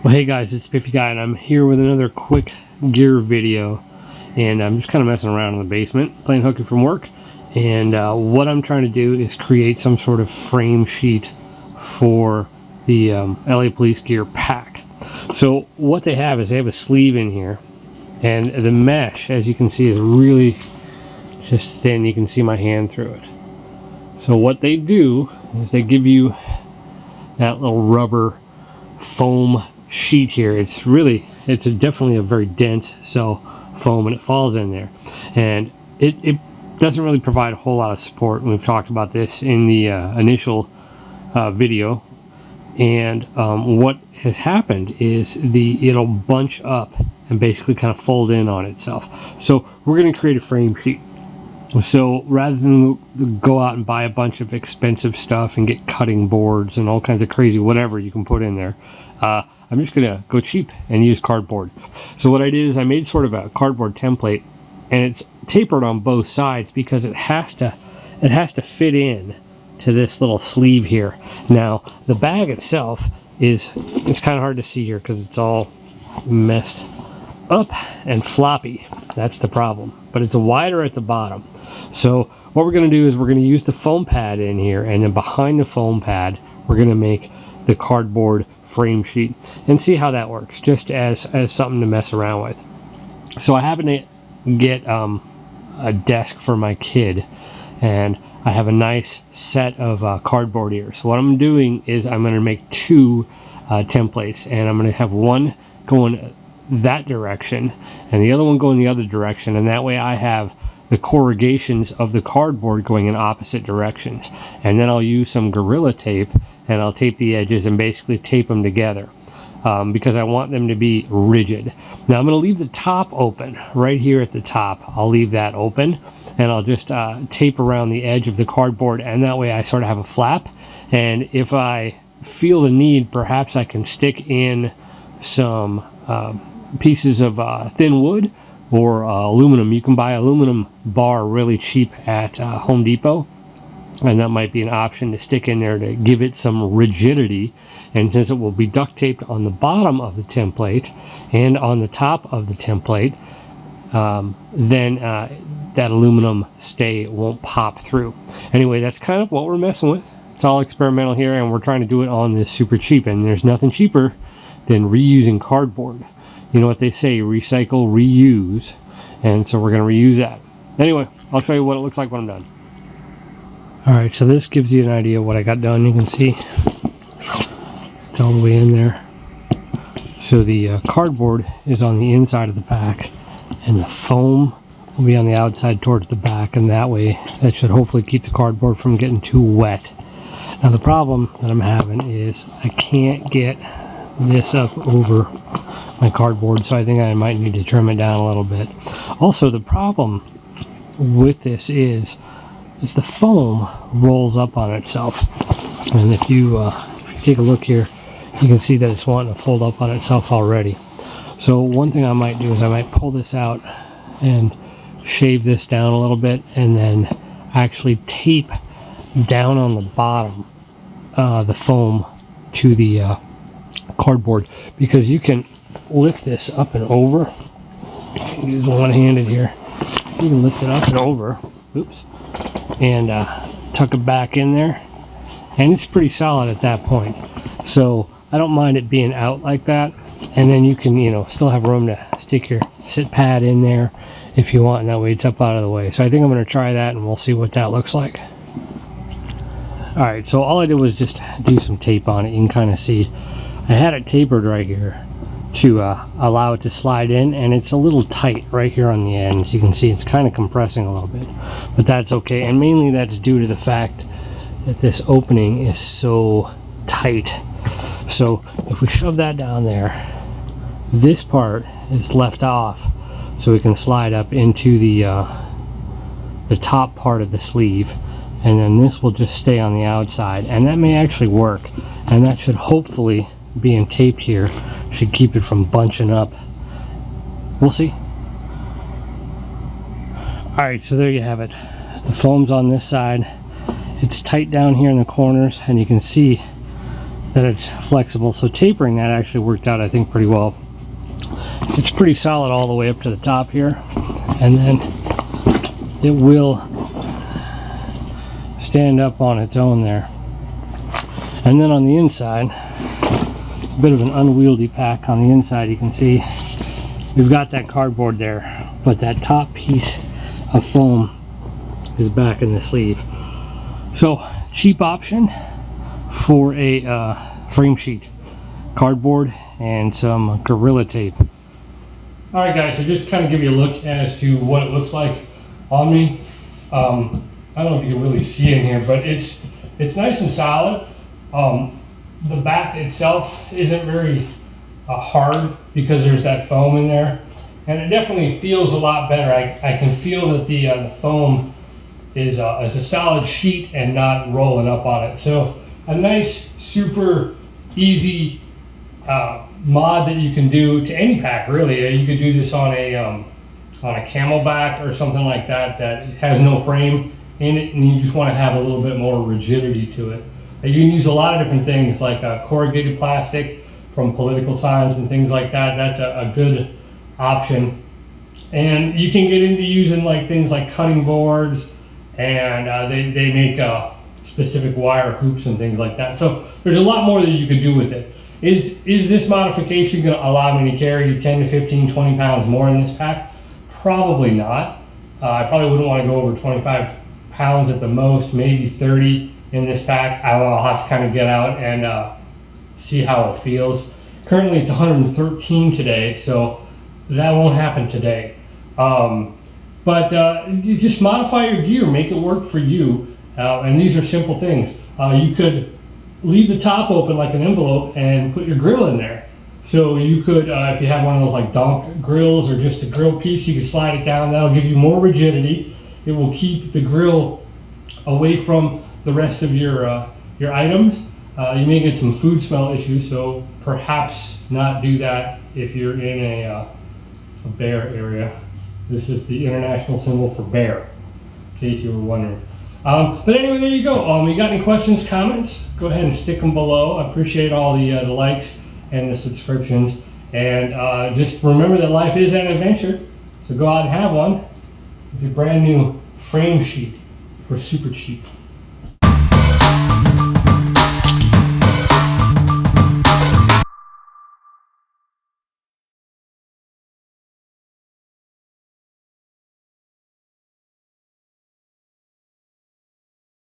Well, hey guys, it's Spiffyguy, and I'm here with another quick gear video. And I'm just kind of messing around in the basement, playing hooky from work. And what I'm trying to do is create some sort of frame sheet for the LA Police Gear pack. So what they have is they have a sleeve in here, and the mesh, as you can see, is really just thin. You can see my hand through it. So what they do is they give you that little rubber foam sheet here. It's definitely a very dense foam, and it falls in there, and it doesn't really provide a whole lot of support. We've talked about this in the initial video, and what has happened is it'll bunch up and basically kind of fold in on itself. So we're going to create a frame sheet. So rather than go out and buy a bunch of expensive stuff and get cutting boards and all kinds of crazy whatever you can put in there, I'm just gonna go cheap and use cardboard. So what I did is I made sort of a cardboard template, and it's tapered on both sides because it has to fit in to this little sleeve here. Now the bag itself it's kind of hard to see here because it's all messed up and floppy. That's the problem, but it's wider at the bottom. So what we're going to do is we're going to use the foam pad in here, and then behind the foam pad we're going to make the cardboard frame sheet and see how that works, just as something to mess around with. So I happen to get a desk for my kid, and I have a nice set of cardboard here. So what I'm doing is I'm going to make two templates, and I'm going to have one going that direction and the other one going the other direction, and that way I have the corrugations of the cardboard going in opposite directions. And then I'll use some Gorilla Tape, and I'll tape the edges and basically tape them together because I want them to be rigid. Now I'm going to leave the top open right here at the top. I'll leave that open, and I'll just tape around the edge of the cardboard, and that way I sort of have a flap. And if I feel the need, perhaps I can stick in some pieces of thin wood or aluminum. You can buy aluminum bar really cheap at Home Depot, and that might be an option to stick in there to give it some rigidity. And since it will be duct taped on the bottom of the template and on the top of the template, then that aluminum stay won't pop through. Anyway, that's kind of what we're messing with. It's all experimental here, and we're trying to do it on this super cheap, and there's nothing cheaper than reusing cardboard. You know what they say, recycle, reuse, and so we're going to reuse that. Anyway, I'll show you what it looks like when I'm done. Alright, so this gives you an idea of what I got done. You can see it's all the way in there. So the cardboard is on the inside of the pack, and the foam will be on the outside towards the back, and that way that should hopefully keep the cardboard from getting too wet. Now the problem that I'm having is I can't get this up over my cardboard, so I think I might need to trim it down a little bit. Also, the problem with this is the foam rolls up on itself, and if you take a look here, you can see that it's wanting to fold up on itself already. So one thing I might do is I might pull this out and shave this down a little bit, and then actually tape down on the bottom the foam to the cardboard, because you can lift this up and over. Use one-handed here. You can lift it up and over, oops, and tuck it back in there, and it's pretty solid at that point. So I don't mind it being out like that, and then you can, still have room to stick your sit pad in there if you want, and that way it's up out of the way. So I think I'm going to try that, and we'll see what that looks like. Alright, so all I did was just do some tape on it. You can kind of see I had it tapered right here to allow it to slide in, and it's a little tight right here on the ends. You can see it's kind of compressing a little bit, but that's okay, and mainly that's due to the fact that this opening is so tight. So if we shove that down there, this part is left off, so we can slide up into the top part of the sleeve, and then this will just stay on the outside, and that may actually work, and that should hopefully, being taped here, should keep it from bunching up. We'll see. Alright, so there you have it. The foam's on this side. It's tight down here in the corners, and you can see that it's flexible. So tapering that actually worked out, I think, pretty well. It's pretty solid all the way up to the top here, and then it will stand up on its own there. And then on the inside, a bit of an unwieldy pack on the inside. You can see we've got that cardboard there, but that top piece of foam is back in the sleeve. So cheap option for a frame sheet, cardboard and some Gorilla Tape. All right, guys, so just to kind of give you a look as to what it looks like on me. I don't know if you can really see in here, but it's nice and solid. The back itself isn't very hard because there's that foam in there, and it definitely feels a lot better. I can feel that the foam is a solid sheet and not rolling up on it. So a nice, super easy mod that you can do to any pack, really. You could do this on a Camelback or something like that that has no frame in it, and you just want to have a little bit more rigidity to it. You can use a lot of different things like corrugated plastic from political signs and things like that. That's a good option. And you can get into using like things like cutting boards, and they make specific wire hoops and things like that. So there's a lot more that you could do with it. Is this modification going to allow me to carry 10 to 15, 20 pounds more in this pack? Probably not. I probably wouldn't want to go over 25 pounds at the most, maybe 30 in this pack. I don't know, I'll have to kind of get out and see how it feels. Currently it's 113 today, so that won't happen today. But you just modify your gear, make it work for you. And these are simple things. You could leave the top open like an envelope and put your grill in there. So you could, if you have one of those like donk grills or just a grill piece, you can slide it down. That'll give you more rigidity. It will keep the grill away from the rest of your items. You may get some food smell issues, so perhaps not do that if you're in a bear area. This is the international symbol for bear, in case you were wondering. But anyway, there you go. You got any questions, comments? Go ahead and stick them below. I appreciate all the likes and the subscriptions. And just remember that life is an adventure. So go out and have one with your brand new frame sheet for super cheap.